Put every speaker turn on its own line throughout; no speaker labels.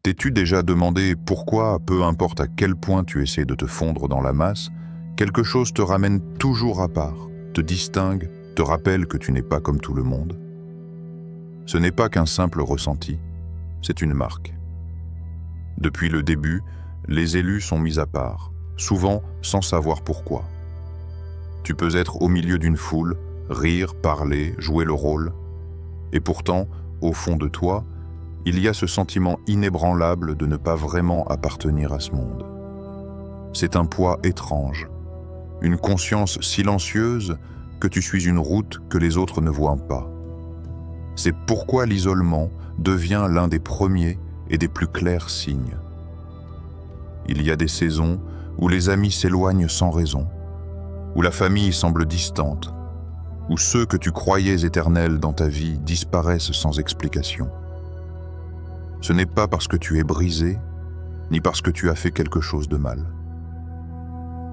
T'es-tu déjà demandé pourquoi, peu importe à quel point tu essaies de te fondre dans la masse, quelque chose te ramène toujours à part, te distingue, te rappelle que tu n'es pas comme tout le monde? Ce n'est pas qu'un simple ressenti, c'est une marque. Depuis le début, les élus sont mis à part, souvent sans savoir pourquoi. Tu peux être au milieu d'une foule, rire, parler, jouer le rôle, et pourtant, au fond de toi, il y a ce sentiment inébranlable de ne pas vraiment appartenir à ce monde. C'est un poids étrange, une conscience silencieuse que tu suis une route que les autres ne voient pas. C'est pourquoi l'isolement devient l'un des premiers et des plus clairs signes. Il y a des saisons où les amis s'éloignent sans raison, où la famille semble distante, où ceux que tu croyais éternels dans ta vie disparaissent sans explication. Ce n'est pas parce que tu es brisé, ni parce que tu as fait quelque chose de mal.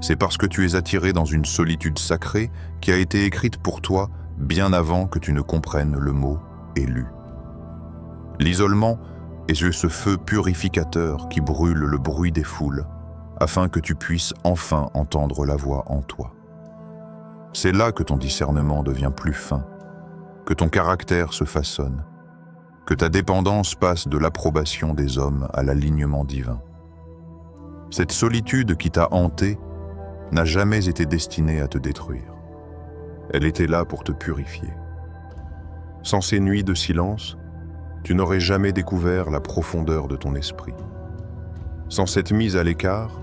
C'est parce que tu es attiré dans une solitude sacrée qui a été écrite pour toi bien avant que tu ne comprennes le mot « élu ». L'isolement est ce feu purificateur qui brûle le bruit des foules, afin que tu puisses enfin entendre la voix en toi. C'est là que ton discernement devient plus fin, que ton caractère se façonne, que ta dépendance passe de l'approbation des hommes à l'alignement divin. Cette solitude qui t'a hanté n'a jamais été destinée à te détruire. Elle était là pour te purifier. Sans ces nuits de silence, tu n'aurais jamais découvert la profondeur de ton esprit. Sans cette mise à l'écart,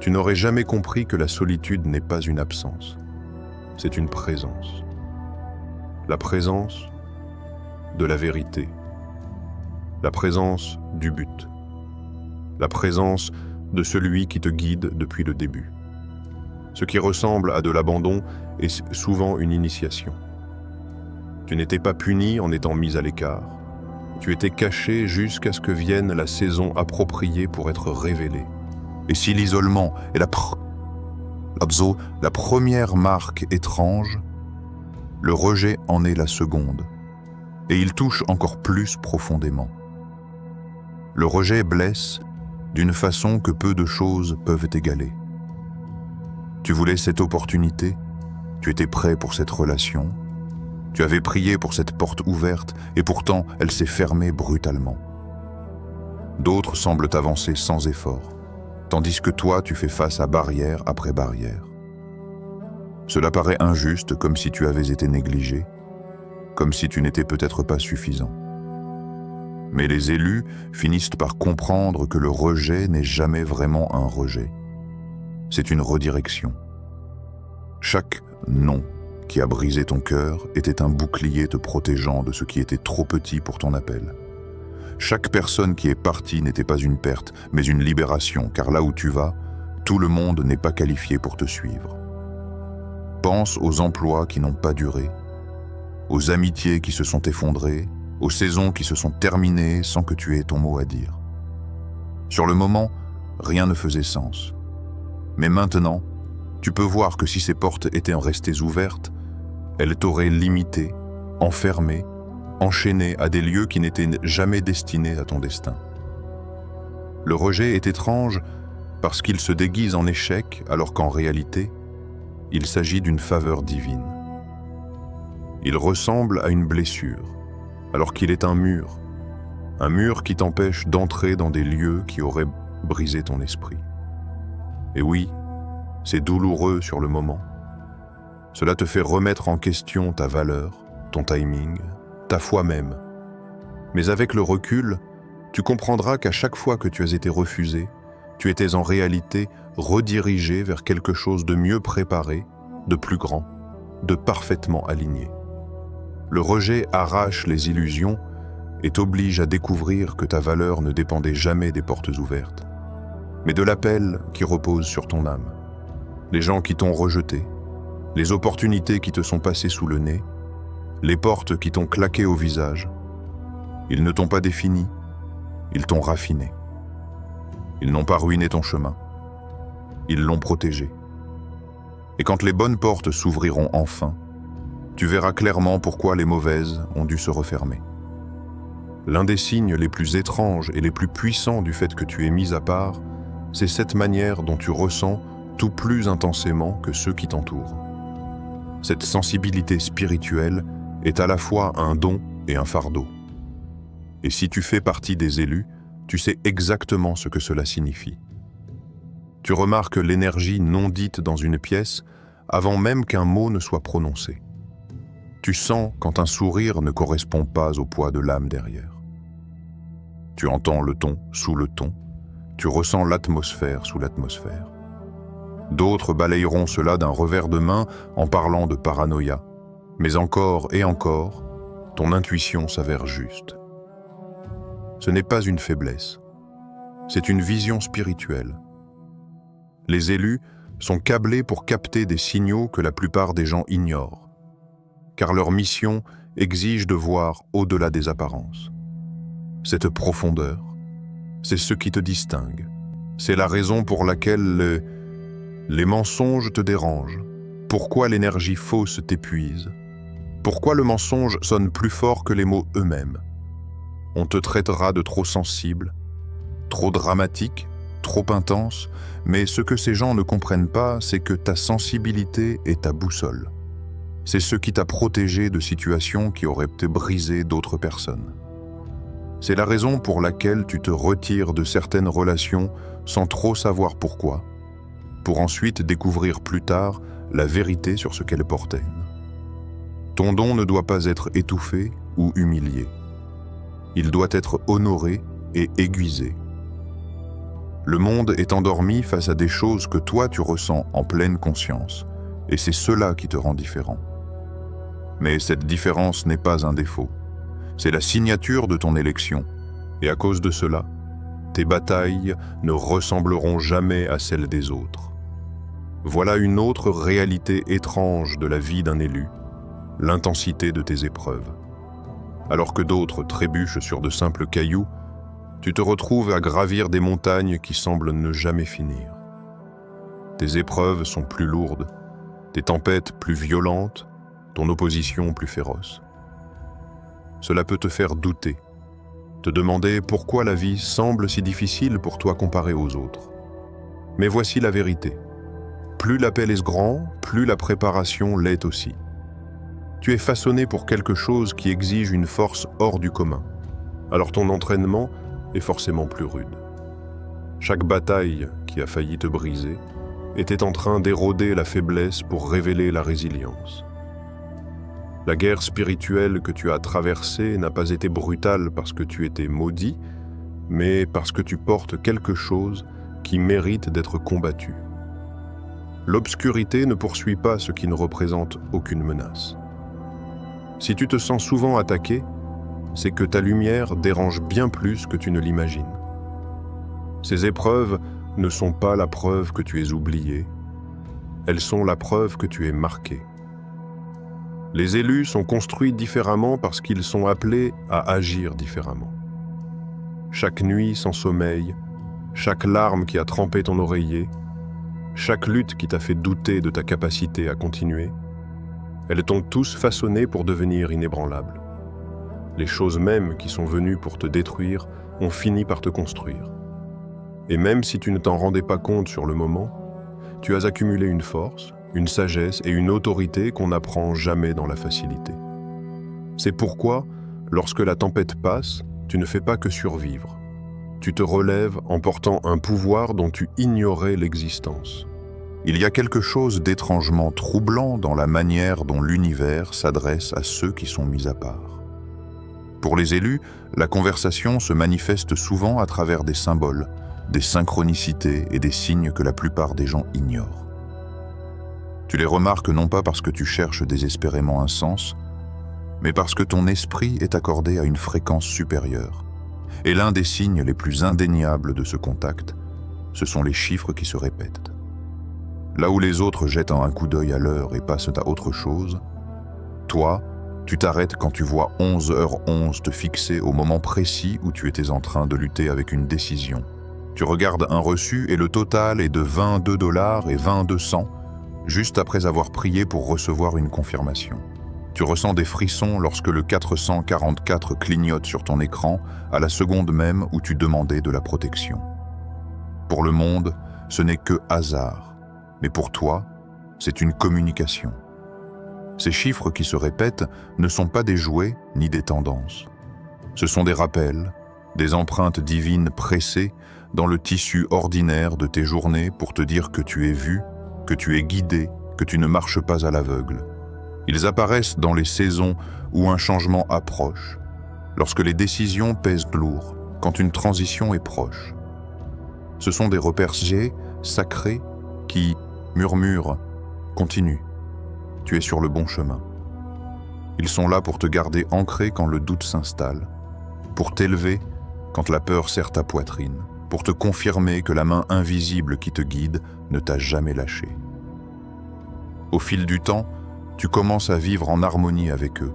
tu n'aurais jamais compris que la solitude n'est pas une absence, c'est une présence. La présence de la vérité, la présence du but, la présence de celui qui te guide depuis le début. Ce qui ressemble à de l'abandon est souvent une initiation. Tu n'étais pas puni en étant mis à l'écart, tu étais caché jusqu'à ce que vienne la saison appropriée pour être révélé. Et si l'isolement est la première marque étrange, le rejet en est la seconde, et il touche encore plus profondément. Le rejet blesse d'une façon que peu de choses peuvent égaler. Tu voulais cette opportunité, tu étais prêt pour cette relation, tu avais prié pour cette porte ouverte, et pourtant elle s'est fermée brutalement. D'autres semblent avancer sans effort, tandis que toi tu fais face à barrière après barrière. Cela paraît injuste, comme si tu avais été négligé, comme si tu n'étais peut-être pas suffisant. Mais les élus finissent par comprendre que le rejet n'est jamais vraiment un rejet. C'est une redirection. Chaque non qui a brisé ton cœur était un bouclier te protégeant de ce qui était trop petit pour ton appel. Chaque personne qui est partie n'était pas une perte, mais une libération, car là où tu vas, tout le monde n'est pas qualifié pour te suivre. Pense aux emplois qui n'ont pas duré, aux amitiés qui se sont effondrées, aux saisons qui se sont terminées sans que tu aies ton mot à dire. Sur le moment, rien ne faisait sens. Mais maintenant, tu peux voir que si ces portes étaient restées ouvertes, elles t'auraient limité, enfermé, enchaîné à des lieux qui n'étaient jamais destinés à ton destin. Le rejet est étrange parce qu'il se déguise en échec alors qu'en réalité, il s'agit d'une faveur divine. Il ressemble à une blessure, alors qu'il est un mur qui t'empêche d'entrer dans des lieux qui auraient brisé ton esprit. Et oui, c'est douloureux sur le moment. Cela te fait remettre en question ta valeur, ton timing, ta foi même. Mais avec le recul, tu comprendras qu'à chaque fois que tu as été refusé, tu étais en réalité redirigé vers quelque chose de mieux préparé, de plus grand, de parfaitement aligné. Le rejet arrache les illusions et t'oblige à découvrir que ta valeur ne dépendait jamais des portes ouvertes, mais de l'appel qui repose sur ton âme. Les gens qui t'ont rejeté, les opportunités qui te sont passées sous le nez, les portes qui t'ont claqué au visage, ils ne t'ont pas défini, ils t'ont raffiné. Ils n'ont pas ruiné ton chemin, ils l'ont protégé. Et quand les bonnes portes s'ouvriront enfin, tu verras clairement pourquoi les mauvaises ont dû se refermer. L'un des signes les plus étranges et les plus puissants du fait que tu es mis à part, c'est cette manière dont tu ressens tout plus intensément que ceux qui t'entourent. Cette sensibilité spirituelle est à la fois un don et un fardeau. Et si tu fais partie des élus, tu sais exactement ce que cela signifie. Tu remarques l'énergie non dite dans une pièce avant même qu'un mot ne soit prononcé. Tu sens quand un sourire ne correspond pas au poids de l'âme derrière. Tu entends le ton sous le ton, tu ressens l'atmosphère sous l'atmosphère. D'autres balayeront cela d'un revers de main en parlant de paranoïa, mais encore et encore, ton intuition s'avère juste. Ce n'est pas une faiblesse, c'est une vision spirituelle. Les élus sont câblés pour capter des signaux que la plupart des gens ignorent, car leur mission exige de voir au-delà des apparences. Cette profondeur, c'est ce qui te distingue. C'est la raison pour laquelle les mensonges te dérangent, pourquoi l'énergie fausse t'épuise, pourquoi le mensonge sonne plus fort que les mots eux-mêmes. On te traitera de trop sensible, trop dramatique, trop intense, mais ce que ces gens ne comprennent pas, c'est que ta sensibilité est ta boussole. C'est ce qui t'a protégé de situations qui auraient pu briser d'autres personnes. C'est la raison pour laquelle tu te retires de certaines relations sans trop savoir pourquoi, pour ensuite découvrir plus tard la vérité sur ce qu'elles portaient. Ton don ne doit pas être étouffé ou humilié. Il doit être honoré et aiguisé. Le monde est endormi face à des choses que toi tu ressens en pleine conscience, et c'est cela qui te rend différent. Mais cette différence n'est pas un défaut. C'est la signature de ton élection, et à cause de cela, tes batailles ne ressembleront jamais à celles des autres. Voilà une autre réalité étrange de la vie d'un élu, l'intensité de tes épreuves. Alors que d'autres trébuchent sur de simples cailloux, tu te retrouves à gravir des montagnes qui semblent ne jamais finir. Tes épreuves sont plus lourdes, tes tempêtes plus violentes, ton opposition plus féroce. Cela peut te faire douter, te demander pourquoi la vie semble si difficile pour toi comparée aux autres. Mais voici la vérité. Plus l'appel est grand, plus la préparation l'est aussi. Tu es façonné pour quelque chose qui exige une force hors du commun. Alors ton entraînement est forcément plus rude. Chaque bataille qui a failli te briser était en train d'éroder la faiblesse pour révéler la résilience. La guerre spirituelle que tu as traversée n'a pas été brutale parce que tu étais maudit, mais parce que tu portes quelque chose qui mérite d'être combattu. L'obscurité ne poursuit pas ce qui ne représente aucune menace. Si tu te sens souvent attaqué, c'est que ta lumière dérange bien plus que tu ne l'imagines. Ces épreuves ne sont pas la preuve que tu es oublié, elles sont la preuve que tu es marqué. Les élus sont construits différemment parce qu'ils sont appelés à agir différemment. Chaque nuit sans sommeil, chaque larme qui a trempé ton oreiller, chaque lutte qui t'a fait douter de ta capacité à continuer, elles t'ont tous façonné pour devenir inébranlable. Les choses mêmes qui sont venues pour te détruire ont fini par te construire. Et même si tu ne t'en rendais pas compte sur le moment, tu as accumulé une force, une sagesse et une autorité qu'on n'apprend jamais dans la facilité. C'est pourquoi, lorsque la tempête passe, tu ne fais pas que survivre. Tu te relèves en portant un pouvoir dont tu ignorais l'existence. Il y a quelque chose d'étrangement troublant dans la manière dont l'univers s'adresse à ceux qui sont mis à part. Pour les élus, la conversation se manifeste souvent à travers des symboles, des synchronicités et des signes que la plupart des gens ignorent. Tu les remarques non pas parce que tu cherches désespérément un sens, mais parce que ton esprit est accordé à une fréquence supérieure. Et l'un des signes les plus indéniables de ce contact, ce sont les chiffres qui se répètent. Là où les autres jettent un coup d'œil à l'heure et passent à autre chose, toi, tu t'arrêtes quand tu vois 11h11 te fixer au moment précis où tu étais en train de lutter avec une décision. Tu regardes un reçu et le total est de 22$ et 22 cents, juste après avoir prié pour recevoir une confirmation. Tu ressens des frissons lorsque le 444 clignote sur ton écran à la seconde même où tu demandais de la protection. Pour le monde, ce n'est que hasard, mais pour toi, c'est une communication. Ces chiffres qui se répètent ne sont pas des jouets ni des tendances. Ce sont des rappels, des empreintes divines pressées dans le tissu ordinaire de tes journées pour te dire que tu es vu, que tu es guidé, que tu ne marches pas à l'aveugle. Ils apparaissent dans les saisons où un changement approche, lorsque les décisions pèsent lourd, quand une transition est proche. Ce sont des repères sacrés qui murmurent « Continue, tu es sur le bon chemin ». Ils sont là pour te garder ancré quand le doute s'installe, pour t'élever quand la peur serre ta poitrine, pour te confirmer que la main invisible qui te guide ne t'a jamais lâché. Au fil du temps, tu commences à vivre en harmonie avec eux,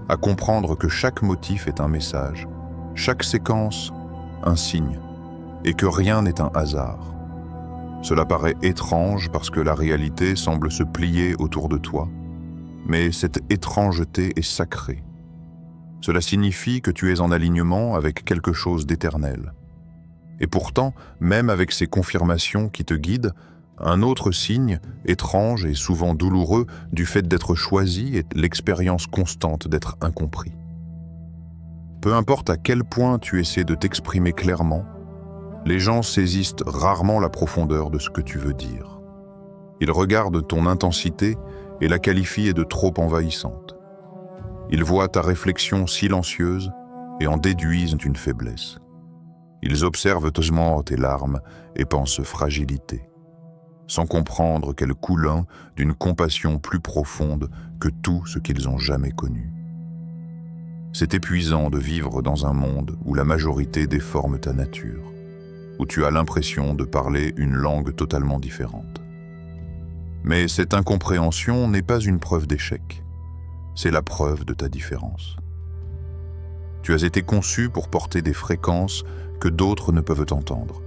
à comprendre que chaque motif est un message, chaque séquence un signe, et que rien n'est un hasard. Cela paraît étrange parce que la réalité semble se plier autour de toi, mais cette étrangeté est sacrée. Cela signifie que tu es en alignement avec quelque chose d'éternel. Et pourtant, même avec ces confirmations qui te guident, un autre signe, étrange et souvent douloureux, du fait d'être choisi est l'expérience constante d'être incompris. Peu importe à quel point tu essaies de t'exprimer clairement, les gens saisissent rarement la profondeur de ce que tu veux dire. Ils regardent ton intensité et la qualifient de trop envahissante. Ils voient ta réflexion silencieuse et en déduisent une faiblesse. Ils observent tosement tes larmes et pensent fragilité, sans comprendre qu'elle coule d'une compassion plus profonde que tout ce qu'ils ont jamais connu. C'est épuisant de vivre dans un monde où la majorité déforme ta nature, où tu as l'impression de parler une langue totalement différente. Mais cette incompréhension n'est pas une preuve d'échec, c'est la preuve de ta différence. Tu as été conçu pour porter des fréquences que d'autres ne peuvent entendre,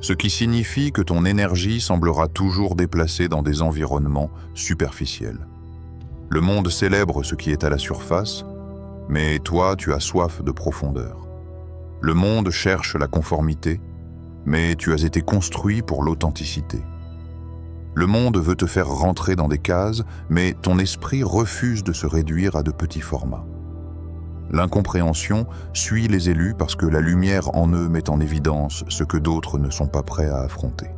ce qui signifie que ton énergie semblera toujours déplacée dans des environnements superficiels. Le monde célèbre ce qui est à la surface, mais toi, tu as soif de profondeur. Le monde cherche la conformité, mais tu as été construit pour l'authenticité. Le monde veut te faire rentrer dans des cases, mais ton esprit refuse de se réduire à de petits formats. L'incompréhension suit les élus parce que la lumière en eux met en évidence ce que d'autres ne sont pas prêts à affronter.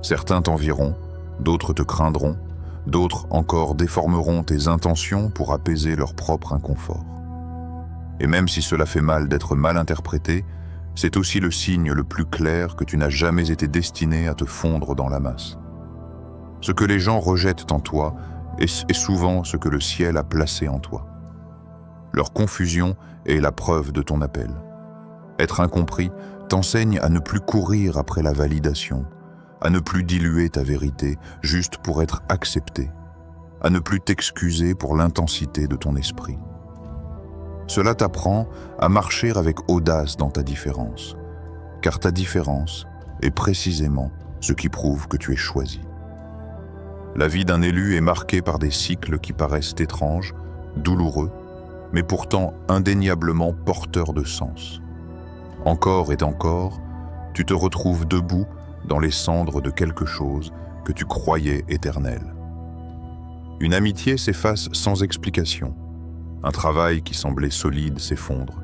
Certains t'envieront, d'autres te craindront, d'autres encore déformeront tes intentions pour apaiser leur propre inconfort. Et même si cela fait mal d'être mal interprété, c'est aussi le signe le plus clair que tu n'as jamais été destiné à te fondre dans la masse. Ce que les gens rejettent en toi est souvent ce que le ciel a placé en toi. Leur confusion est la preuve de ton appel. Être incompris t'enseigne à ne plus courir après la validation, à ne plus diluer ta vérité juste pour être accepté, à ne plus t'excuser pour l'intensité de ton esprit. Cela t'apprend à marcher avec audace dans ta différence, car ta différence est précisément ce qui prouve que tu es choisi. La vie d'un élu est marquée par des cycles qui paraissent étranges, douloureux, mais pourtant indéniablement porteurs de sens. Encore et encore, tu te retrouves debout dans les cendres de quelque chose que tu croyais éternel. Une amitié s'efface sans explication. Un travail qui semblait solide s'effondre.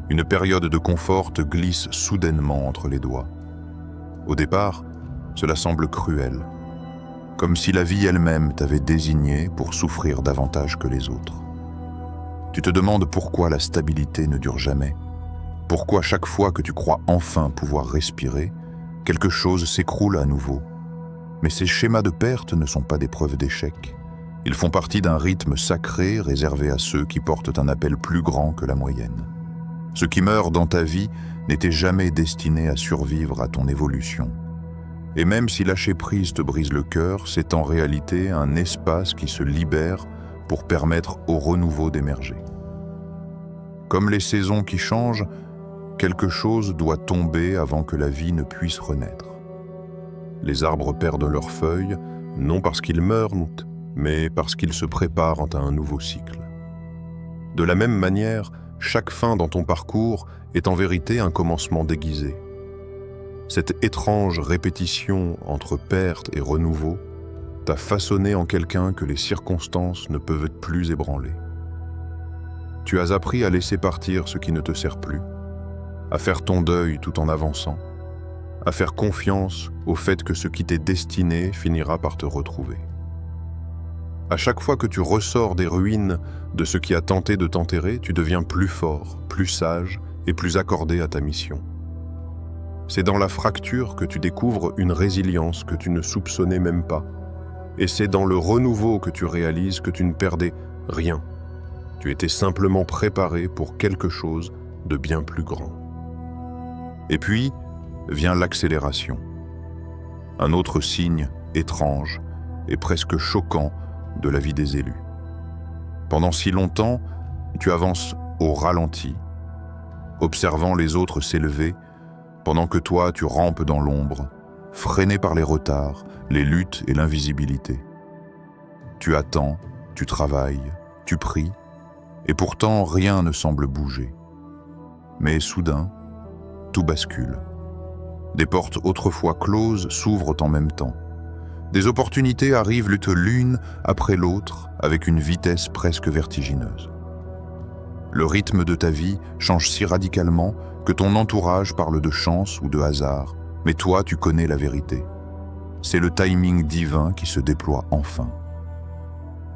Une période de confort te glisse soudainement entre les doigts. Au départ, cela semble cruel, comme si la vie elle-même t'avait désigné pour souffrir davantage que les autres. Tu te demandes pourquoi la stabilité ne dure jamais, pourquoi chaque fois que tu crois enfin pouvoir respirer, quelque chose s'écroule à nouveau. Mais ces schémas de perte ne sont pas des preuves d'échec. Ils font partie d'un rythme sacré réservé à ceux qui portent un appel plus grand que la moyenne. Ce qui meurt dans ta vie n'était jamais destiné à survivre à ton évolution. Et même si lâcher prise te brise le cœur, c'est en réalité un espace qui se libère pour permettre au renouveau d'émerger. Comme les saisons qui changent, quelque chose doit tomber avant que la vie ne puisse renaître. Les arbres perdent leurs feuilles, non parce qu'ils meurent, mais parce qu'ils se préparent à un nouveau cycle. De la même manière, chaque fin dans ton parcours est en vérité un commencement déguisé. Cette étrange répétition entre perte et renouveau t'a façonné en quelqu'un que les circonstances ne peuvent plus ébranler. Tu as appris à laisser partir ce qui ne te sert plus, à faire ton deuil tout en avançant, à faire confiance au fait que ce qui t'est destiné finira par te retrouver. À chaque fois que tu ressors des ruines de ce qui a tenté de t'enterrer, tu deviens plus fort, plus sage et plus accordé à ta mission. C'est dans la fracture que tu découvres une résilience que tu ne soupçonnais même pas. Et c'est dans le renouveau que tu réalises que tu ne perdais rien. Tu étais simplement préparé pour quelque chose de bien plus grand. Et puis vient l'accélération. Un autre signe étrange et presque choquant de la vie des élus. Pendant si longtemps, tu avances au ralenti, observant les autres s'élever, pendant que toi tu rampes dans l'ombre, freiné par les retards, les luttes et l'invisibilité. Tu attends, tu travailles, tu pries, et pourtant rien ne semble bouger. Mais soudain, tout bascule. Des portes autrefois closes s'ouvrent en même temps. Des opportunités arrivent l'une après l'autre avec une vitesse presque vertigineuse. Le rythme de ta vie change si radicalement que ton entourage parle de chance ou de hasard, mais toi tu connais la vérité. C'est le timing divin qui se déploie enfin.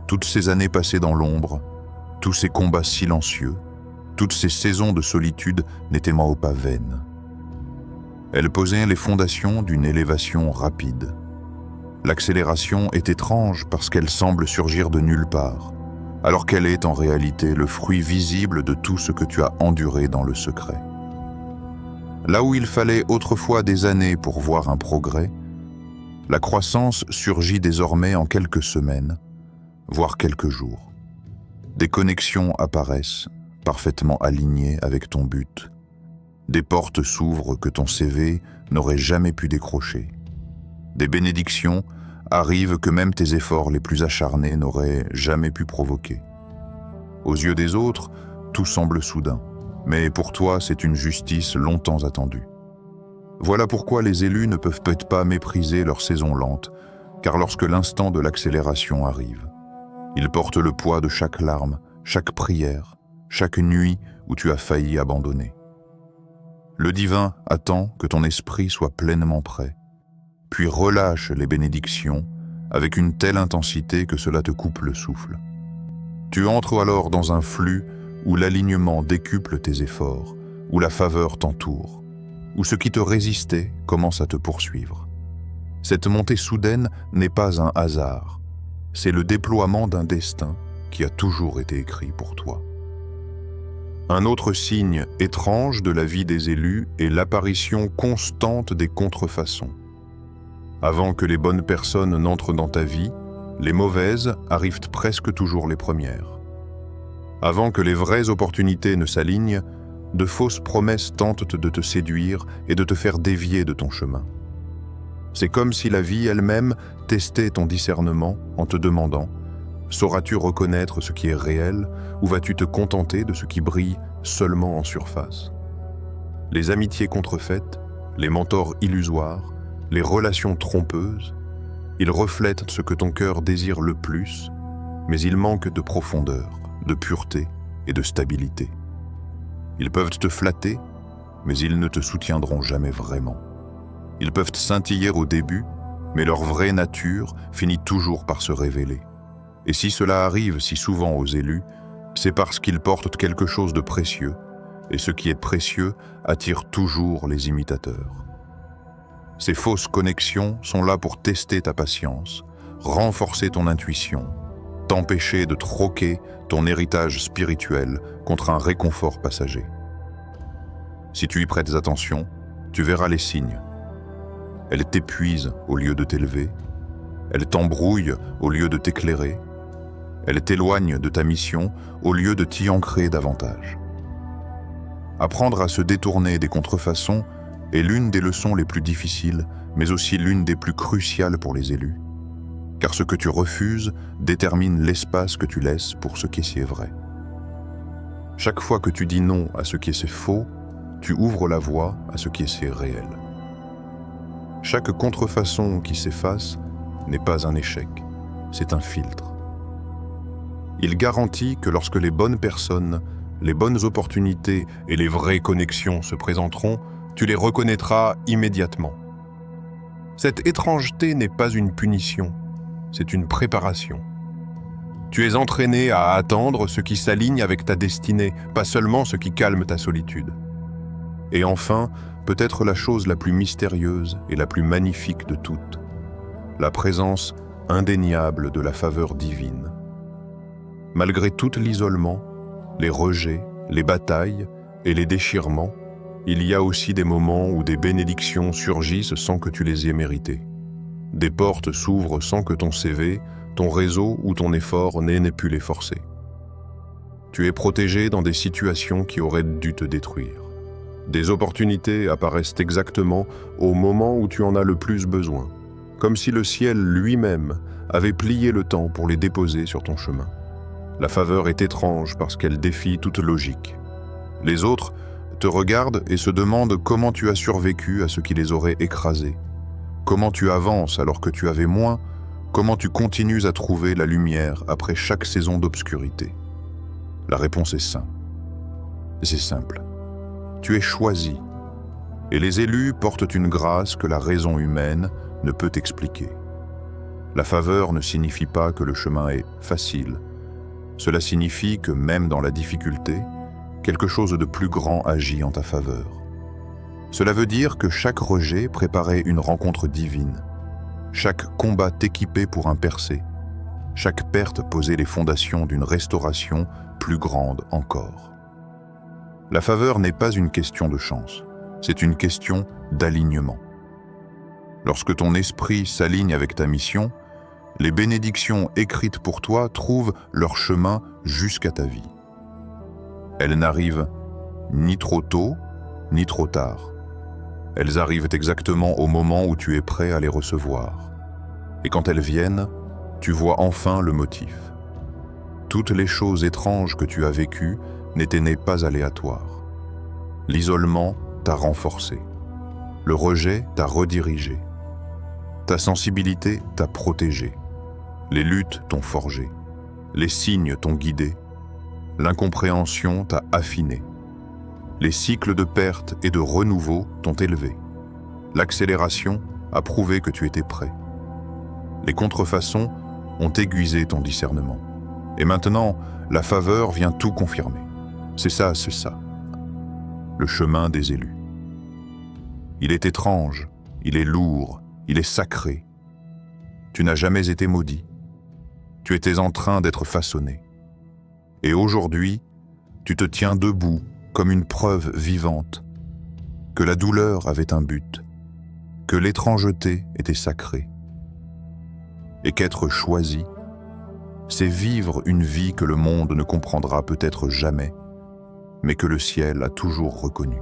Toutes ces années passées dans l'ombre, tous ces combats silencieux, toutes ces saisons de solitude n'étaient pas vaines. Elles posaient les fondations d'une élévation rapide. L'accélération est étrange parce qu'elle semble surgir de nulle part, alors qu'elle est en réalité le fruit visible de tout ce que tu as enduré dans le secret. Là où il fallait autrefois des années pour voir un progrès, la croissance surgit désormais en quelques semaines, voire quelques jours. Des connexions apparaissent, parfaitement alignées avec ton but. Des portes s'ouvrent que ton CV n'aurait jamais pu décrocher. Des bénédictions arrivent que même tes efforts les plus acharnés n'auraient jamais pu provoquer. Aux yeux des autres, tout semble soudain, mais pour toi, c'est une justice longtemps attendue. Voilà pourquoi les élus ne peuvent peut-être pas mépriser leur saison lente, car lorsque l'instant de l'accélération arrive, ils portent le poids de chaque larme, chaque prière, chaque nuit où tu as failli abandonner. Le divin attend que ton esprit soit pleinement prêt, puis relâche les bénédictions avec une telle intensité que cela te coupe le souffle. Tu entres alors dans un flux où l'alignement décuple tes efforts, où la faveur t'entoure, où ce qui te résistait commence à te poursuivre. Cette montée soudaine n'est pas un hasard, c'est le déploiement d'un destin qui a toujours été écrit pour toi. Un autre signe étrange de la vie des élus est l'apparition constante des contrefaçons. Avant que les bonnes personnes n'entrent dans ta vie, les mauvaises arrivent presque toujours les premières. Avant que les vraies opportunités ne s'alignent, de fausses promesses tentent de te séduire et de te faire dévier de ton chemin. C'est comme si la vie elle-même testait ton discernement en te demandant « Sauras-tu reconnaître ce qui est réel ou vas-tu te contenter de ce qui brille seulement en surface ?» Les amitiés contrefaites, les mentors illusoires, les relations trompeuses, ils reflètent ce que ton cœur désire le plus, mais ils manquent de profondeur, de pureté et de stabilité. Ils peuvent te flatter, mais ils ne te soutiendront jamais vraiment. Ils peuvent scintiller au début, mais leur vraie nature finit toujours par se révéler. Et si cela arrive si souvent aux élus, c'est parce qu'ils portent quelque chose de précieux, et ce qui est précieux attire toujours les imitateurs. Ces fausses connexions sont là pour tester ta patience, renforcer ton intuition, t'empêcher de troquer ton héritage spirituel contre un réconfort passager. Si tu y prêtes attention, tu verras les signes. Elles t'épuisent au lieu de t'élever, elles t'embrouillent au lieu de t'éclairer, elles t'éloignent de ta mission au lieu de t'y ancrer davantage. Apprendre à se détourner des contrefaçons est l'une des leçons les plus difficiles, mais aussi l'une des plus cruciales pour les élus. car ce que tu refuses détermine l'espace que tu laisses pour ce qui est vrai. Chaque fois que tu dis non à ce qui est faux, tu ouvres la voie à ce qui est réel. Chaque contrefaçon qui s'efface n'est pas un échec, c'est un filtre. Il garantit que lorsque les bonnes personnes, les bonnes opportunités et les vraies connexions se présenteront, tu les reconnaîtras immédiatement. Cette étrangeté n'est pas une punition, c'est une préparation. Tu es entraîné à attendre ce qui s'aligne avec ta destinée, pas seulement ce qui calme ta solitude. Et enfin, peut-être la chose la plus mystérieuse et la plus magnifique de toutes, la présence indéniable de la faveur divine. Malgré tout l'isolement, les rejets, les batailles et les déchirements, il y a aussi des moments où des bénédictions surgissent sans que tu les aies méritées. Des portes s'ouvrent sans que ton CV, ton réseau ou ton effort n'ait pu les forcer. Tu es protégé dans des situations qui auraient dû te détruire. Des opportunités apparaissent exactement au moment où tu en as le plus besoin, comme si le ciel lui-même avait plié le temps pour les déposer sur ton chemin. La faveur est étrange parce qu'elle défie toute logique. Les autres te regardent et se demandent comment tu as survécu à ce qui les aurait écrasés. Comment tu avances alors que tu avais moins, comment tu continues à trouver la lumière après chaque saison d'obscurité. La réponse est simple. C'est simple. Tu es choisi, et les élus portent une grâce que la raison humaine ne peut expliquer. La faveur ne signifie pas que le chemin est facile. Cela signifie que même dans la difficulté, quelque chose de plus grand agit en ta faveur. Cela veut dire que chaque rejet préparait une rencontre divine. Chaque combat t'équipait pour un percé. Chaque perte posait les fondations d'une restauration plus grande encore. La faveur n'est pas une question de chance, c'est une question d'alignement. Lorsque ton esprit s'aligne avec ta mission, les bénédictions écrites pour toi trouvent leur chemin jusqu'à ta vie. Elles n'arrivent ni trop tôt, ni trop tard. Elles arrivent exactement au moment où tu es prêt à les recevoir. Et quand elles viennent, tu vois enfin le motif. Toutes les choses étranges que tu as vécues n'étaient pas aléatoires. L'isolement t'a renforcé. Le rejet t'a redirigé. Ta sensibilité t'a protégé. Les luttes t'ont forgé. Les signes t'ont guidé. L'incompréhension t'a affiné. Les cycles de perte et de renouveau t'ont élevé. L'accélération a prouvé que tu étais prêt. Les contrefaçons ont aiguisé ton discernement. Et maintenant, la faveur vient tout confirmer. C'est ça. Le chemin des élus. Il est étrange, il est lourd, il est sacré. Tu n'as jamais été maudit. Tu étais en train d'être façonné. Et aujourd'hui, tu te tiens debout comme une preuve vivante que la douleur avait un but, que l'étrangeté était sacrée, et qu'être choisi, c'est vivre une vie que le monde ne comprendra peut-être jamais, mais que le ciel a toujours reconnue.